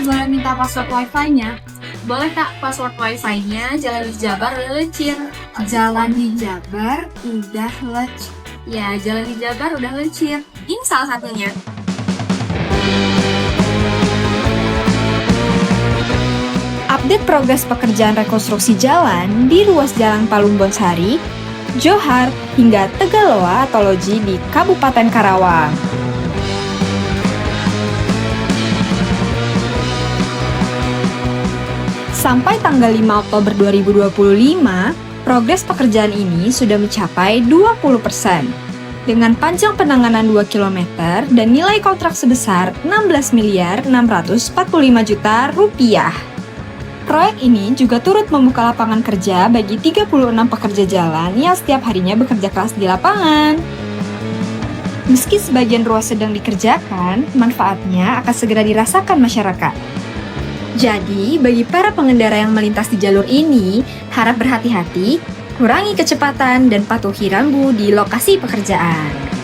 boleh minta password wifi-nya. Boleh kak, password wifi-nya Jalan di Jabar udah lecir. Jalan di Jabar udah lecir. Ya, Jalan di Jabar udah lecir. Ini salah satunya. Update progres pekerjaan rekonstruksi jalan di ruas Jalan Palung Bonsari, Johar, hingga Tegaloa atau Loji di Kabupaten Karawang. Sampai tanggal 5 Oktober 2025, progres pekerjaan ini sudah mencapai 20%. Dengan panjang penanganan 2 km dan nilai kontrak sebesar 16.645 juta rupiah. Proyek ini juga turut membuka lapangan kerja bagi 36 pekerja jalan yang setiap harinya bekerja keras di lapangan. Meski sebagian ruas sedang dikerjakan, manfaatnya akan segera dirasakan masyarakat. Jadi, bagi para pengendara yang melintas di jalur ini, harap berhati-hati, kurangi kecepatan, dan patuhi rambu di lokasi pekerjaan.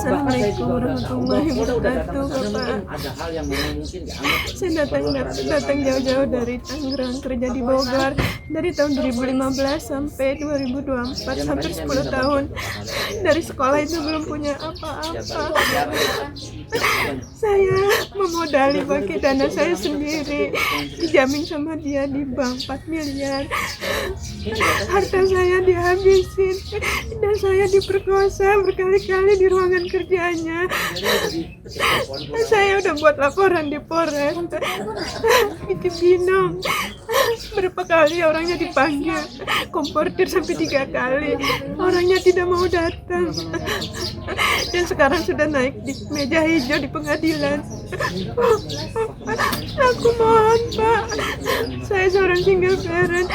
Assalamualaikum warahmatullahi wabarakatuh, Bapak. Saya datang jauh-jauh dari Tangerang, kerja di Bogor dari tahun 2015 sampai 2024, hampir 10 tahun. Dari sekolah itu belum punya apa-apa. Saya memodali pakai dana saya sendiri, dijamin sama dia di bank 4 miliar. Harta saya dihabisin dan saya diperkosa berkali-kali di ruangan kerjanya. Saya udah buat laporan di Polres, di Cibinong. Berapa kali orangnya dipanggil, komportir sampai 3 kali. Orangnya tidak mau datang. Dan sekarang sudah naik di meja hijau di pengadilan. Aku mohon, Pak. Saya seorang single parent.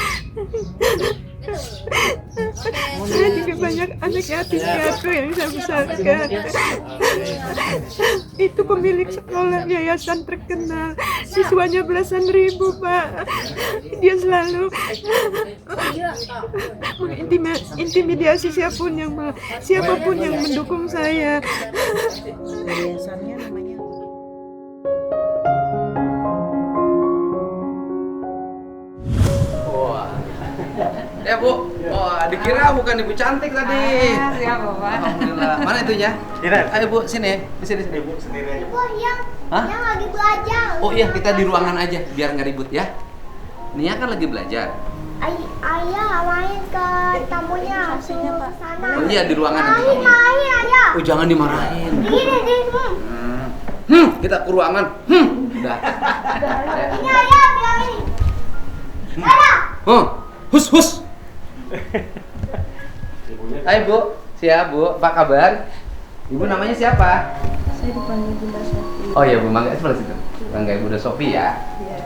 Saya juga banyak anak yatim piatu yang saya besarkan. Itu pemilik sekolah yayasan terkenal, siswanya belasan ribu, Pak. Dia selalu mengintimidasi siapapun yang mendukung saya. Yayasannya namanya ya Bu, dikira bukan ibu cantik tadi. siap Bapak. Alhamdulillah. Mana itunya? Ayo Bu, sini. Di sini. Ibu sendiri aja. Ibu yang Hah? yang lagi belajar. Oh iya, kita di ruangan aja biar nggak ribut ya. Nia kan lagi belajar. Ayah main ke tamunya suruh ke sana. Oh iya, di ruangan aja. Marahin ayah. Oh jangan dimarahin. Gini. Kita ke ruangan. Udah. Ini ayah bilang ini. Ayah. Hus. Hai Bu, siap Bu, apa kabar? Ibu namanya siapa? Saya dipanggil Bunda Sofi. Oh iya Bu, mangga sebelah situ. Mangga Bunda Sofi ya. Iya.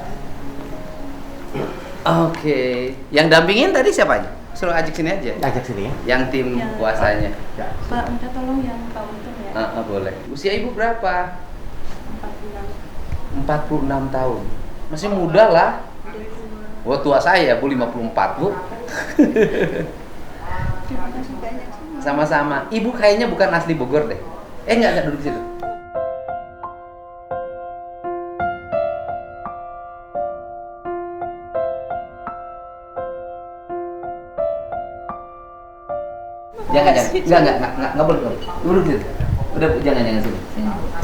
Oke, yang dampingin tadi siapa aja? Suruh ajak sini aja. Ajak sini ya. Yang tim Ya. kuasanya. Pak, minta tolong yang Pak Untung ya. Boleh. Usia Ibu berapa? 4 bulan. 46 tahun. Masih muda lah. Oh, tua saya, Bu, 54, Bu. Terima kasih banyak sih. Sama-sama. Ibu kayaknya bukan asli Bogor deh. Enggak duduk di situ. Jangan boleh. Ibu duduk di situ. Udah, Bu, jangan sini.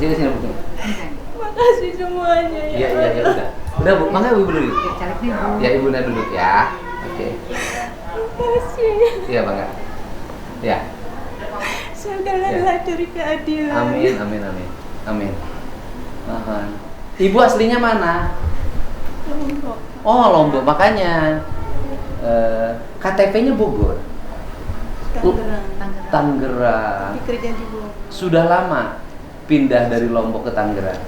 Sini, Bu. Makasih semuanya ya. Iya, udah. Udah, Bu, mangga Ibu duduk. Ya, Ibu duduk ya. Oke. Makasih. Iya, Bangga. Ya. Saya udah lelah dari keadilan. Amin. Ibu aslinya mana? Lombok. Oh, Lombok, makanya KTP-nya Bogor. Tangerang. Tapi kerja di Bogor. Sudah lama pindah dari Lombok ke Tangerang.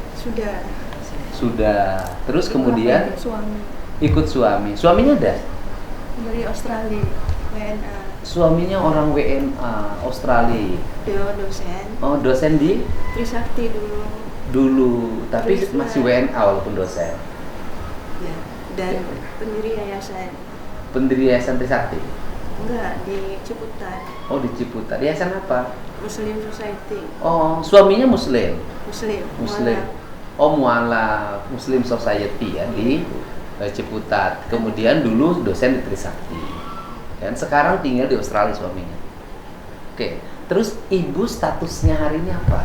Sudah. Terus kemudian Suami. Ikut suami. Suaminya ada? Dari Australia, WNA. Suaminya orang WNA Australia. Dia dosen Oh, dosen di Trisakti dulu, tapi Terus, masih WNA walaupun dosen. ya, dan pendiri yayasan. Pendiri Yayasan Trisakti. Enggak, di Ciputat, Oh, di Ciputat. Yayasan apa? Muslim Society. Oh, suaminya Muslim. Muslim. Muslim. Oh, Mualaf Muslim Society ya di Ciputat. Kemudian dulu dosen di Trisakti. Dan sekarang tinggal di Australia suaminya. Oke. Terus ibu statusnya hari ini apa?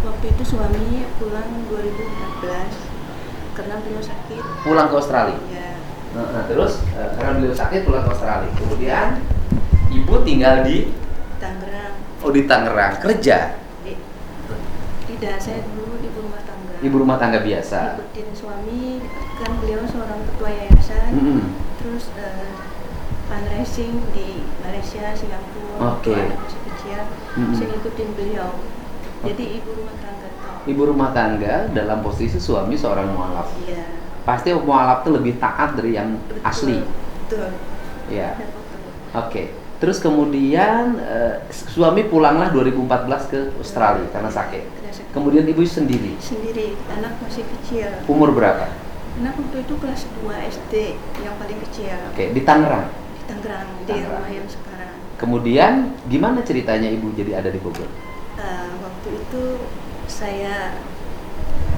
Waktu itu suami pulang 2014 karena beliau sakit. Pulang ke Australia. Ya, Nah, terus karena beliau sakit pulang ke Australia. Kemudian ibu tinggal di Tangerang. di Tangerang kerja. Tidak, saya dulu ibu rumah tangga. Ibu rumah tangga biasa. Ikutin suami, kan beliau seorang ketua yayasan. Mm-mm. Terus fundraising di Malaysia, Singapura, Oke. waktu anak masih kecil. Mm-mm. Saya ikutin beliau. Jadi ibu rumah tangga toh. Ibu rumah tangga dalam posisi suami seorang mualaf. Iya. Pasti mualaf itu lebih taat dari yang Betul. asli. Betul. Ya. Betul. Oke. Terus kemudian suami pulanglah 2014 ke Australia karena sakit. Karena sakit. Kemudian ibu sendiri. Sendiri, anak masih kecil. Umur berapa? Anak waktu itu kelas 2 SD yang paling kecil. Oke, di Tangerang. Di Tangerang, di Tangerang. rumah yang sekarang. Kemudian gimana ceritanya ibu jadi ada di Bogor? Waktu itu saya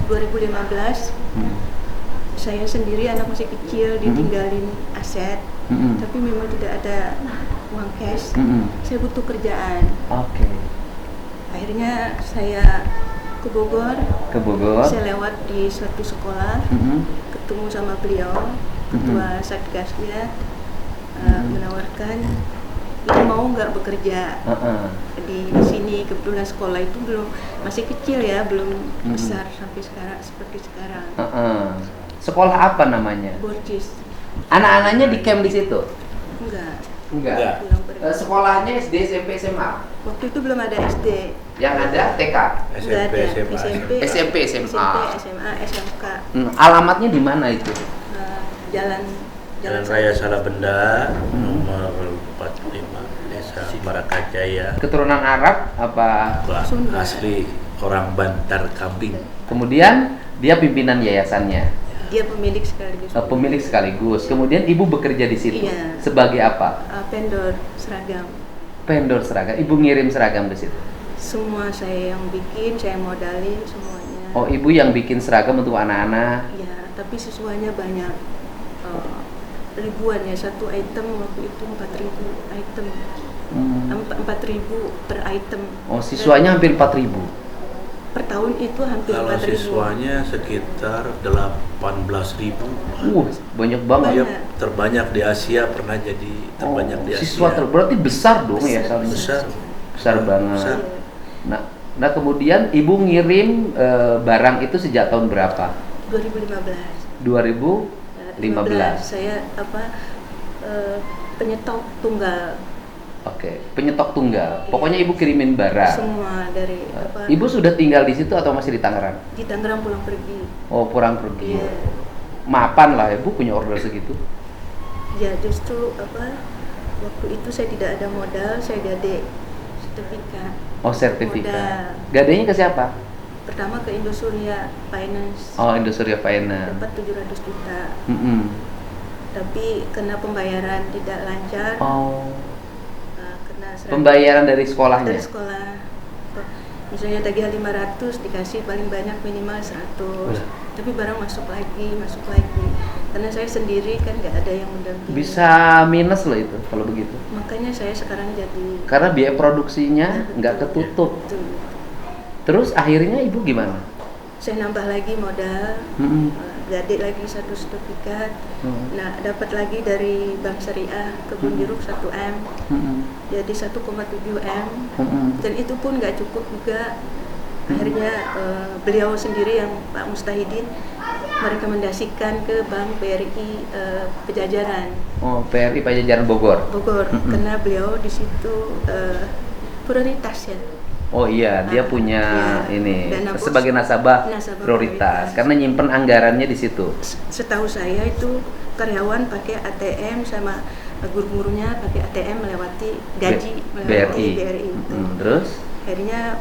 2015 saya sendiri, anak masih kecil, ditinggalin aset, Mm-mm. tapi memang tidak ada uang cash. Mm-mm. Saya butuh kerjaan. Oke. Akhirnya saya ke Bogor. Ke Bogor. Saya lewat di suatu sekolah, Mm-mm. ketemu sama beliau, ketua satgasnya, menawarkan ini mau nggak bekerja Uh-uh. di sini. Kebetulan sekolah itu belum, masih kecil ya, belum besar sampai sekarang seperti sekarang. Uh-uh. Sekolah apa namanya? Borcis. Anak-anaknya di camp di situ? Enggak. Enggak. Belum pergi. Sekolahnya SD, SMP, SMA. Waktu itu belum ada SD. Yang ada TK. Enggak ada. SMP, SMA. SMA, SMK. Alamatnya di mana itu? Jalan Jalan Raya Salabenda nomor 45 Desa Barakajaya. Keturunan Arab apa? Sunda. Asli orang Bantar Kambing. Kemudian dia pimpinan yayasannya. Dia pemilik sekaligus. Pemilik sekaligus. Kemudian ibu bekerja di situ. Iya. Sebagai apa? Vendor seragam. Vendor seragam. Ibu ngirim seragam ke situ. Semua saya yang bikin, saya modalin semuanya. Oh, ibu yang bikin seragam untuk anak-anak. Ya, tapi siswanya banyak. Ribuan ya, satu item waktu itu 4.000 item. 4.000 per item. Oh, siswanya hampir 4.000. Per tahun itu hampir Kalau 4.000. siswanya sekitar 18.000. Banyak banget. Ya, Banyak. terbanyak di Asia, pernah jadi terbanyak di Asia. Siswa berarti besar dong ya, besar. besar banget. Besar. Nah kemudian ibu ngirim barang itu sejak tahun berapa? 2015. 2015. Saya penyetok tunggal. Oke, penyetok tunggal. Pokoknya ibu kirimin barang. Semua dari Ibu sudah tinggal di situ atau masih di Tangerang? di Tangerang pulang pergi. Oh, pulang pergi. Iya. Mapan lah ibu punya order segitu. Ya justru waktu itu saya tidak ada modal, saya gade sertifikat. Oh, sertifikat. Modal. Gadenya ke siapa? Pertama ke Indosuria Finance. Oh, Indosuria Finance. Dapat 700 juta. Mm-mm. Tapi karena pembayaran tidak lancar. Oh, Karena pembayaran dari sekolahnya? dari sekolah. Misalnya tagihan 500 dikasih paling banyak minimal 100. Tapi barang masuk lagi. Karena saya sendiri kan nggak ada yang mendampingi. Bisa minus loh itu kalau begitu. Makanya saya sekarang jadi Karena biaya produksinya nggak ketutup. Betul. Terus akhirnya ibu gimana? Saya nambah lagi modal, Mm-mm. gade lagi satu sertifikat. Mm. Nah, dapat lagi dari Bank Syariah Kebun Jeruk 1 M, Mm-mm. jadi 1,7 M. Mm-mm. Dan itu pun nggak cukup juga. Akhirnya beliau sendiri yang Pak Mustahidin merekomendasikan ke Bank BRI Pejajaran Oh, PRI Pajajaran Bogor. Bogor, karena beliau di situ prioritas ya. Oh iya, dia punya Ya, ini dana bos. sebagai nasabah, Nasabah prioritas prioritas. karena nyimpen anggarannya di situ. Setahu saya itu karyawan pakai ATM sama guru-gurunya pakai ATM melewati gaji melewati BRI itu. Terus Akhirnya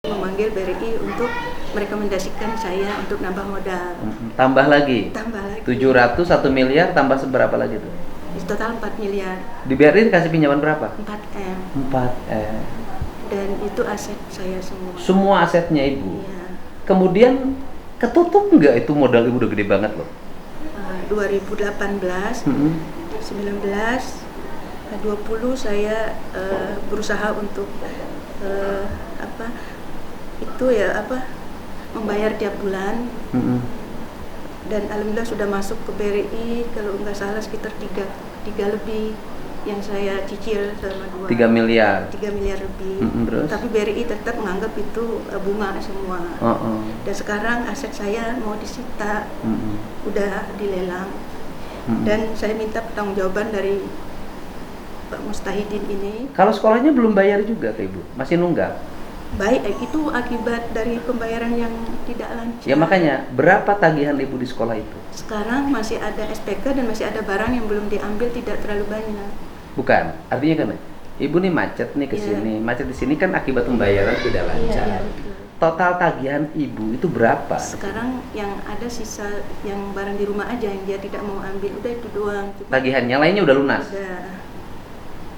memanggil BRI untuk merekomendasikan saya untuk nambah modal. tambah lagi Tambah lagi. 700 1 miliar tambah seberapa lagi tuh? Di total 4 miliar, Di BRI dikasih pinjaman berapa? 4M. 4 Dan itu aset saya semua. Semua asetnya ibu. Iya. Kemudian ketutup nggak itu modal ibu udah gede banget loh. 2018, 19, 20 saya berusaha untuk membayar tiap bulan. Dan alhamdulillah sudah masuk ke BRI kalau nggak salah sekitar 3 lebih yang saya cicil selama 3 miliar. 3 miliar lebih. Terus? Tapi BRI tetap menganggap itu bunga semua. Dan sekarang aset saya mau disita, udah dilelang. Dan saya minta pertanggungjawaban dari Pak Mustahidin ini. Kalau sekolahnya belum bayar juga ke ibu, masih nunggak. Baik, itu akibat dari pembayaran yang tidak lancar. Ya makanya, berapa tagihan ibu di sekolah itu? Sekarang masih ada SPK dan masih ada barang yang belum diambil, tidak terlalu banyak. Bukan, artinya kan ibu nih macet nih ke sini, macet di sini kan akibat pembayaran tidak lancar. Iya, betul. Total tagihan ibu itu berapa? Sekarang yang ada sisa yang barang di rumah aja yang dia tidak mau ambil, udah itu doang. Cuma Tagihannya lainnya udah lunas.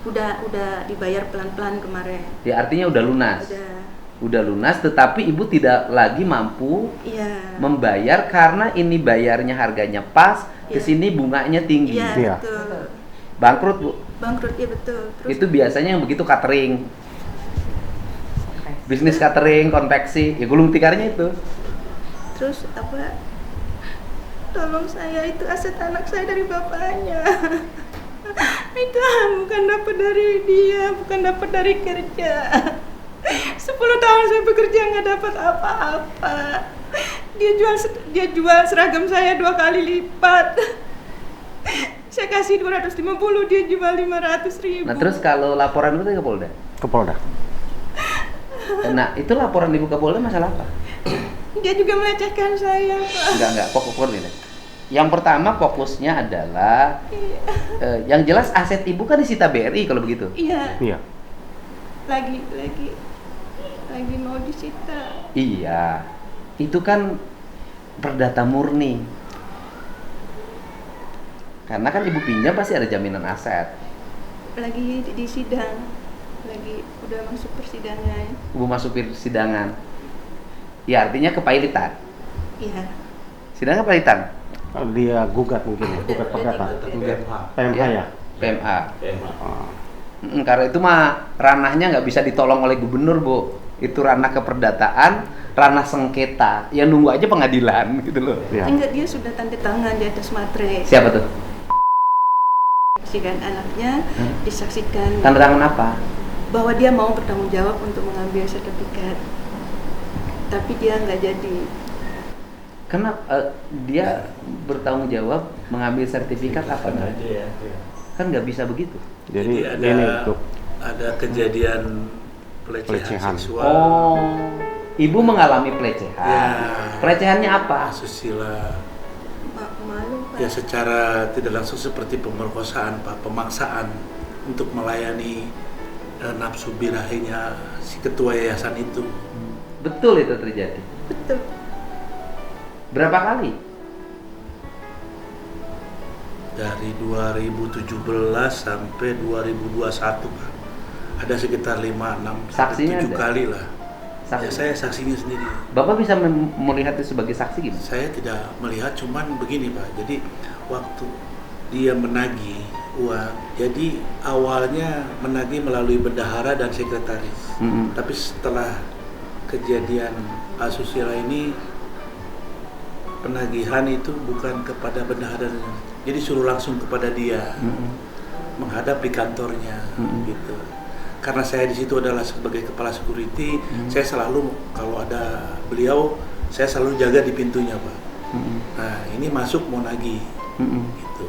Udah dibayar pelan-pelan kemarin. Ya artinya udah lunas. Udah lunas, tetapi ibu tidak lagi mampu membayar karena ini bayarnya harganya pas, kesini bunganya tinggi. Iya, betul. Bangkrut bu. Bangkrut, ya betul. Terus Itu biasanya yang begitu catering, bisnis catering, konveksi, ya gulung tikarnya itu. terus tolong saya, itu aset anak saya dari bapaknya. Itu bukan dapat dari dia, bukan dapat dari kerja. 10 tahun saya bekerja nggak dapat apa-apa. Dia jual seragam saya 2 kali lipat. Saya kasih 250, dia jual 500.000. Nah terus kalau laporan itu ke Polda? Ke Polda. Nah itu laporan ibu ke Polda masalah apa? Dia juga melecehkan saya, Pak. Enggak, fokus ini. Yang pertama fokusnya adalah yang jelas aset ibu kan disita BRI kalau begitu. Iya. Lagi mau disita. Iya. Itu kan perdata murni. Karena kan ibu pinjam pasti ada jaminan aset. Lagi di sidang. Lagi udah masuk persidangan. Ibu masuk persidangan. Ya artinya kepailitan. Iya. Sidangnya kepailitan. Dia gugat mungkin ya, gugat perdata. PMH ya? PMA. Karena itu mah ranahnya nggak bisa ditolong oleh gubernur bu. Itu ranah keperdataan, ranah sengketa. Ya nunggu aja pengadilan gitu loh. Ya. Enggak, dia sudah tanda tangan di atas materai. Siapa tuh? Saksikan anaknya, disaksikan Tanda tangan apa? bahwa dia mau bertanggung jawab untuk mengambil sertifikat. Tapi dia nggak jadi. Karena dia bertanggung jawab mengambil sertifikat apa? Kan nggak bisa begitu. Jadi ada, ini tuh ada kejadian pelecehan seksual. Oh, ibu mengalami pelecehan. Ya. Pelecehannya apa? Asusila. Malu, Pak. Ya secara tidak langsung seperti pemerkosaan, Pak, pemaksaan untuk melayani nafsu birahinya si ketua yayasan itu. Betul itu terjadi. Betul. Berapa kali? Dari 2017 sampai 2021, Pak. Ada sekitar 5, 6, Saksinya 7 ada? kali lah. Saksi. Ya saya saksinya sendiri. Bapak bisa melihat itu sebagai saksi gimana? Saya tidak melihat, cuman begini Pak. Jadi waktu dia menagih uang, jadi awalnya menagih melalui bendahara dan sekretaris. Tapi setelah kejadian asusila ini, penagihan itu bukan kepada bendahara, jadi suruh langsung kepada dia, menghadap di kantornya, gitu. Karena saya di situ adalah sebagai kepala security, saya selalu kalau ada beliau, saya selalu jaga di pintunya, Pak. Nah, ini masuk mau nagih, gitu.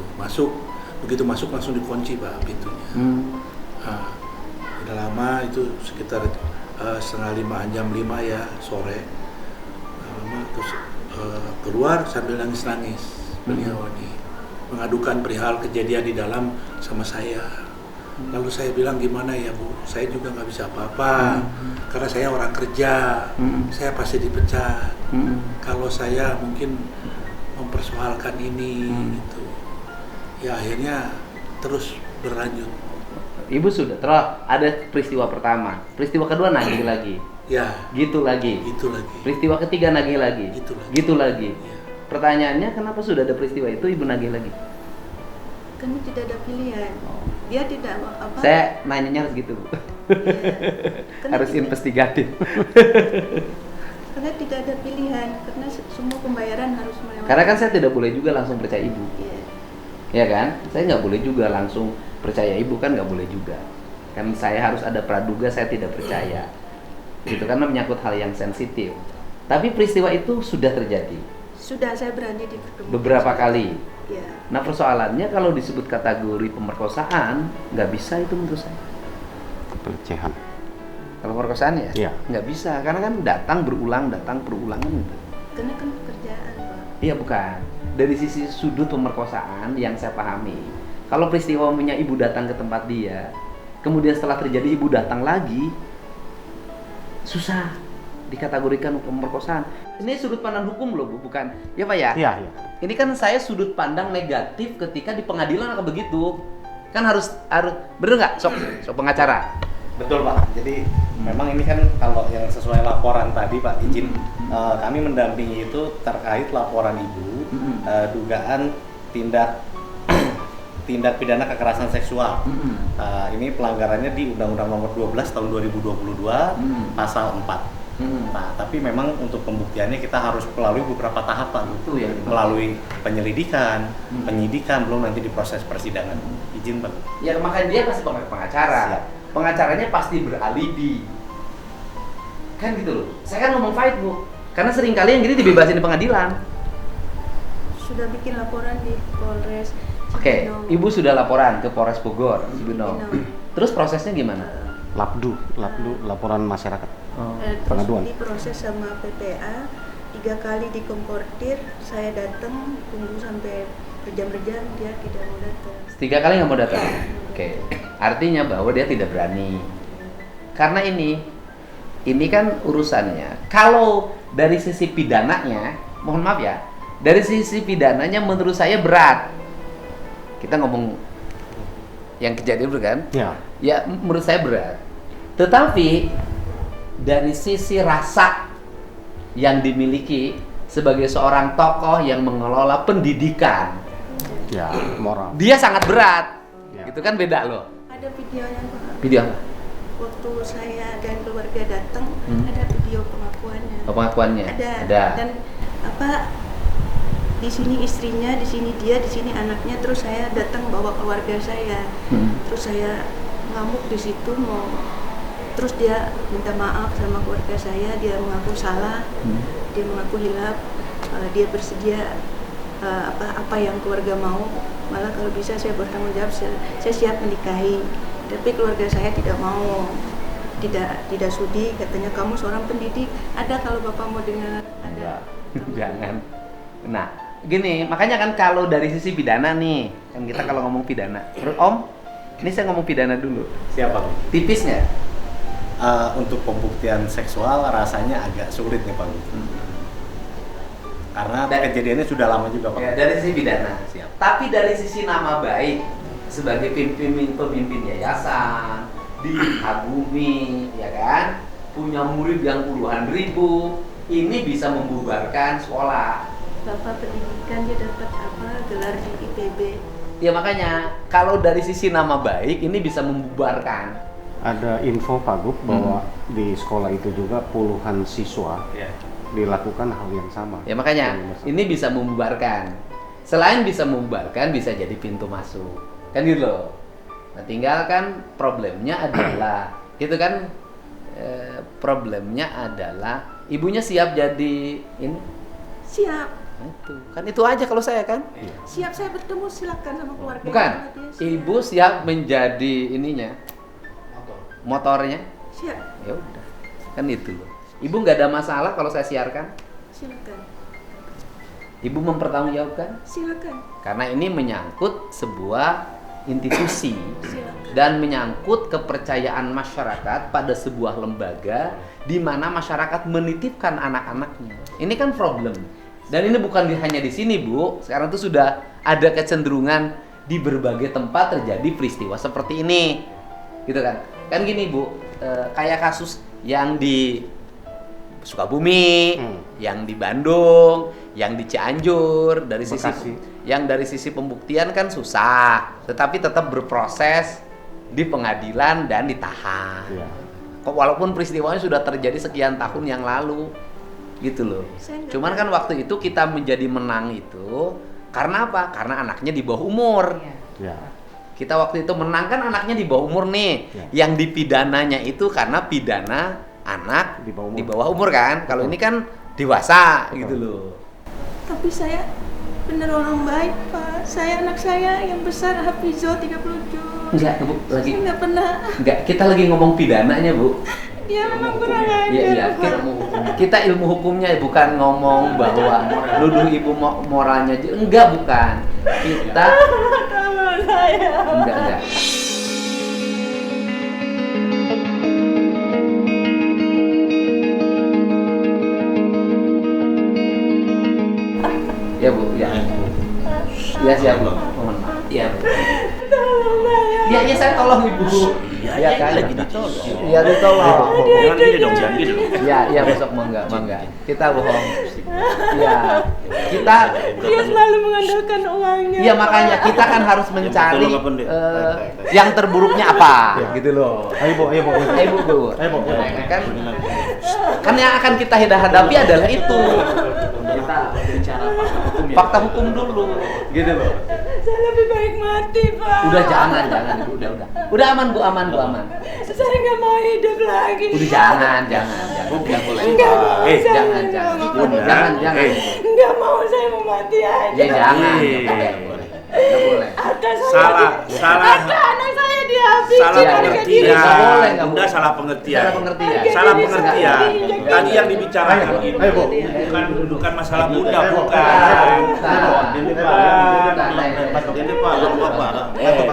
Begitu masuk langsung dikunci, Pak, pintunya. Nah, Udah lama itu sekitar setengah 5 jam 5 ya sore. Lama terus keluar sambil nangis-nangis. Beliau ini mengadukan perihal kejadian di dalam sama saya. Lalu saya bilang gimana ya Bu, saya juga nggak bisa apa-apa karena saya orang kerja, saya pasti dipecat. Kalau saya mungkin mempersoalkan ini gitu, ya akhirnya terus berlanjut. Ibu sudah terus ada peristiwa pertama, peristiwa kedua nagih lagi, Ya, gitu lagi, itu lagi. peristiwa ketiga nagih lagi, Gitu lagi. gitu lagi. Ya. Pertanyaannya kenapa sudah ada peristiwa itu ibu nagih lagi? Kami tidak ada pilihan. Dia tidak apa. Saya nanyanya harus gitu Bu. Karena Harus tidak- investigatif. Karena tidak ada pilihan, karena semua pembayaran harus melewati. Karena kan saya tidak boleh juga langsung percaya ibu, Iya. ya kan? Saya nggak boleh juga langsung percaya ibu, kan nggak boleh juga. Kan saya harus ada praduga saya tidak percaya, gitu karena menyangkut hal yang sensitif. Tapi peristiwa itu sudah terjadi Sudah saya berani dipertemukan. beberapa kali. Ya. Nah persoalannya kalau disebut kategori pemerkosaan nggak bisa itu menurut saya. Pelecehan. Kalau pemerkosaan ya Iya. nggak bisa karena kan datang berulangan gitu. Karena kan pekerjaan, Pak. Iya bukan. Dari sisi sudut pemerkosaan yang saya pahami, kalau peristiwanya ibu datang ke tempat dia, kemudian setelah terjadi ibu datang lagi, susah dikategorikan pemerkosaan. Ini sudut pandang hukum loh Bu, bukan? Ya Pak ya? Iya, iya. Ini kan saya sudut pandang negatif ketika di pengadilan atau begitu. Kan harus bener nggak? Sok pengacara. Betul Pak, jadi memang ini kan kalau yang sesuai laporan tadi Pak, izin kami mendampingi itu terkait laporan ibu dugaan tindak pidana kekerasan seksual. Ini pelanggarannya di Undang-Undang Nomor 12 Tahun 2022 Pasal 4. Nah, tapi memang untuk pembuktiannya kita harus melalui beberapa tahapan. Itu ya. Melalui penyelidikan, penyidikan, belum nanti di proses persidangan. Izin Pak. Ya makanya dia pasti pengacara. Siap. Pengacaranya pasti beralibi. Kan gitu loh. Saya kan ngomong fight Bu. Karena sering kali yang gini dibebasin di pengadilan. Sudah bikin laporan di Polres Oke, Cibinong. Ibu sudah laporan ke Polres Bogor, Cibinong. Cibinong. Terus prosesnya gimana? Labdu, laporan masyarakat. Terus Pengaduan. diproses sama PPA 3 kali dikomportir. Saya datang tunggu sampai berjam-jam, dia tidak mau datang. 3 kali nggak mau datang. Oke, artinya bahwa dia tidak berani. Karena ini kan urusannya. Kalau dari sisi pidananya, mohon maaf ya, dari sisi pidananya menurut saya berat. Kita ngomong yang kejadian dulu kan? Ya. Ya menurut saya berat. Tetapi dari sisi rasa yang dimiliki sebagai seorang tokoh yang mengelola pendidikan, Ya, moral. dia sangat berat. Ya. Itu kan beda loh. Ada videonya Pak. Video apa? Waktu saya dan keluarga datang, ada video pengakuannya. Oh, pengakuannya? Ada. Dan apa? Di sini istrinya, di sini dia, di sini anaknya. Terus saya datang bawa keluarga saya. Terus saya ngamuk di situ mau. Terus dia minta maaf sama keluarga saya. Dia mengaku salah. Dia mengaku hilaf. Dia bersedia apa yang keluarga mau. Malah kalau bisa saya bertanggung jawab. Saya siap menikahi. Tapi keluarga saya tidak mau. Tidak sudi. Katanya kamu seorang pendidik. Ada kalau bapak mau dengar. Ada. Jangan. Nah, gini, makanya kan kalau dari sisi pidana nih, kan kita kalau ngomong pidana. Menurut Om, ini saya ngomong pidana dulu. Siapa? Tipis nggak? Untuk pembuktian seksual rasanya agak sulit nih Pak. Karena kejadiannya sudah lama juga Pak. Ya, dari sisi pidana. Siap. Tapi dari sisi nama baik sebagai pemimpin yayasan, dikagumi, ya kan? Punya murid yang puluhan ribu, ini bisa membubarkan sekolah. Bapak pendidikan dia dapat apa gelar di IPB. Ya makanya kalau dari sisi nama baik ini bisa membubarkan. Ada info Pak Gub bahwa di sekolah itu juga puluhan siswa dilakukan hal yang sama. Ya makanya ini bisa membubarkan. Selain bisa membubarkan, bisa jadi pintu masuk. Kan gitu loh. Nah, tinggal kan problemnya adalah itu kan problemnya adalah ibunya siap jadi ini. Siap. Nah, itu kan itu aja kalau saya kan. Siap saya bertemu silakan sama keluarga. Bukan. Dia siap. Ibu siap menjadi ininya. motornya? Siap. Ya udah, kan itu loh. Ibu nggak ada masalah kalau saya siarkan? Silakan. Ibu mempertanggungjawabkan? Silakan. Karena ini menyangkut sebuah institusi Silakan. dan menyangkut kepercayaan masyarakat pada sebuah lembaga di mana masyarakat menitipkan anak-anaknya. Ini kan problem. Dan ini bukan hanya di sini, Bu. Sekarang tuh sudah ada kecenderungan di berbagai tempat terjadi peristiwa seperti ini. Gitu kan? Kan gini, Bu. Kayak kasus yang di Sukabumi, yang di Bandung, yang di Cianjur, dari sisi Bekasi. yang dari sisi pembuktian kan susah, tetapi tetap berproses di pengadilan dan ditahan. Iya. Walaupun peristiwanya sudah terjadi sekian tahun yang lalu, gitu loh. Cuman kan waktu itu kita menjadi menang itu karena apa? Karena anaknya di bawah umur. Ya. Kita waktu itu menang kan anaknya di bawah umur nih. Ya. Yang dipidananya itu karena pidana anak Di bawah umur. di bawah umur kan. Kalau ini kan dewasa gitu loh. Tapi saya bener orang baik, Pak. Anak saya yang besar Hafizo 37. Enggak, Bu, lagi Saya nggak pernah. enggak, kita lagi ngomong pidananya, Bu. Dia memang kurang ajar. Iya, kita ilmu hukumnya bukan ngomong bahwa nuduh ibu moralnya enggak, bukan. Kita Tolong saya. enggak. Ya, Bu, ya. Ya, siap, Bu. Mohon maaf. Iya, Bu. Iya, iya, saya tolong Ibu. Iya kan? Lagi ditolong. Iya, ditolong. Jangan gini dong, jangan gini dong. Iya, iya, besok mangga. Kita bohong. Iya. Kita Dia selalu mengandalkan uangnya. iya makanya kita kan harus mencari yang terburuknya apa gitu loh. Ayo Bu, ayo Bu. Ayo Bu. Ayo Bu. Kan yang akan kita hadapi adalah itu. Kita bicara Fakta hukum dulu. Gitu loh. Saya lebih baik mati, Pak. Udah jangan Ibu, udah. Udah aman Bu. Saya nggak mau hidup lagi. Udah jangan. Enggak boleh. Enggak mau. saya Jangan. nggak mau. Jangan. Nggak mau, saya mau mati aja. Ya jangan. Enggak boleh. Salah. Harta anak saya dihabis. Salah Iya, pengertian. nggak boleh, nggak Bunda boleh. salah pengertian. Salah pengertian. Salah pengertian. Tadi yang dibicarakan itu Ayo, Bu. bukan masalah Bunda, Ayo, Bu. bukan. Ini Pak, Bapak. Ayo, Bu.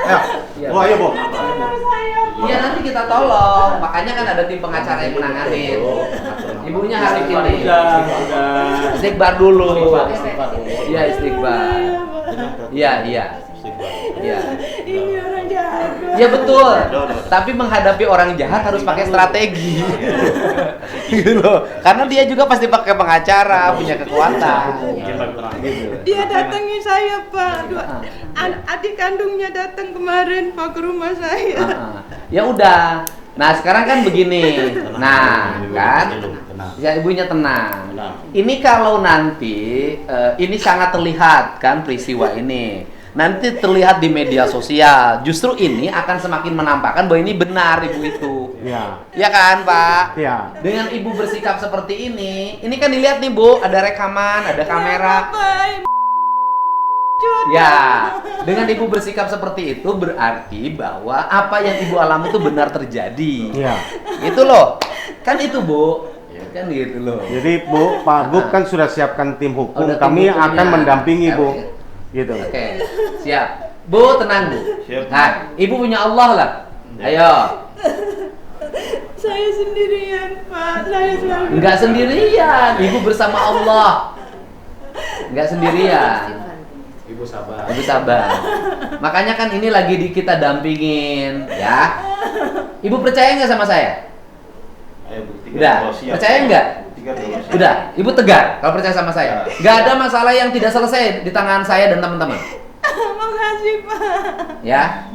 Ayo. Bu, ayo, Bu. Iya nanti kita tolong. Makanya kan ada tim pengacara yang menanganin. Ibunya hari ini. Udah. Istighbar dulu. Iya istighbar. Iya. Ini orang jahat. Iya betul. Tapi menghadapi orang jahat harus pakai strategi. Gitu loh. Karena dia juga pasti pakai pengacara, punya kekuatan. Gitu. Dia datangi saya, Pak. Adik kandungnya datang kemarin, Pak, ke rumah saya. Ya udah. Nah sekarang kan begini. Nah kan. Ya ibunya tenang. Ini kalau nanti ini sangat terlihat kan peristiwa ini. Nanti terlihat di media sosial. Justru ini akan semakin menampakkan bahwa ini benar ibu itu. Iya. Ya kan Pak? Iya. Dengan ibu bersikap seperti ini kan dilihat nih Bu, ada rekaman, ada kamera. Ya, dengan ibu bersikap seperti itu berarti bahwa apa yang ibu alami itu benar terjadi. Iya. Itu loh. Kan itu Bu. Kan gitu loh. Jadi Bu, Pak Gub kan sudah siapkan tim hukum. Ada tim Kami hukumnya. akan mendampingi Bu. Gitu. Oke, siap. Bu, tenang Bu. Nah, ibu punya Allah lah. Ayo. Saya sendirian, Pak. Saya selalu. Enggak sendirian. Ibu bersama Allah. Enggak sendirian. Ibu sabar. Ibu sabar. Makanya kan ini lagi kita dampingin, ya. Ibu percaya nggak sama saya? Udah, percaya nggak? Udah, ibu tegar kalau percaya sama saya. Nggak ada masalah yang tidak selesai di tangan saya dan teman-teman. Makasih, Pak. Ya,